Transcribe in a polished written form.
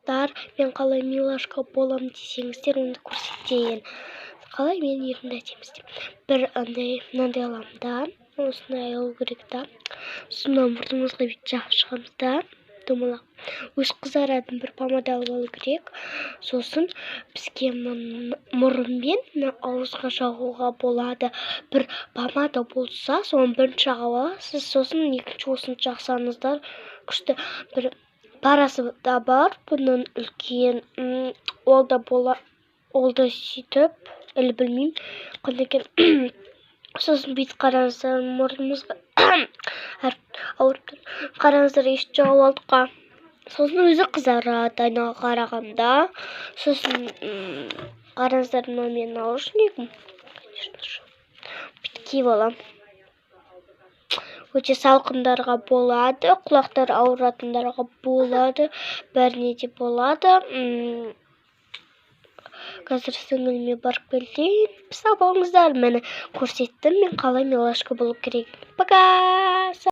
мен қалай милашка болам десеңіздер, оны көрсетейін. Қалай мен ерінді әдемі істеймін. Бір мынандай аламын да, осындай алу керек та. Сосын мұрнымызға бүйтіп жағып шығамыз да. Домалақ. Өз қызаратын бір помада алып алу керек. Сосын бізге мұрынмен ауызға жағуға болады. Бір помада болса, соны бірінші аласыз, сосын екінші осыны жақсаңыздар. Күшті бір парасы да бар, бұның үлкен. Ол да сөйтіп, әлі білмеймін, қандай екен. Сосын бүйтіп қараңыздар, мұрнымызға ауырып тұр. Қараңыздар, ешті жағып алдық қой. Сосын өзі қызарады айнаға қарағанда. Сосын қараңыздар, мынау менің наушнигім. Бүйтіп киіп аламын. Өте салқындарға болады, құлақтар ауыратындарға болады, бәріне де болады. Қазір сіңіліме барып келейін. Сау болыңыздар, мені көрсеттім, мен қалай милашка болу керек. Пока!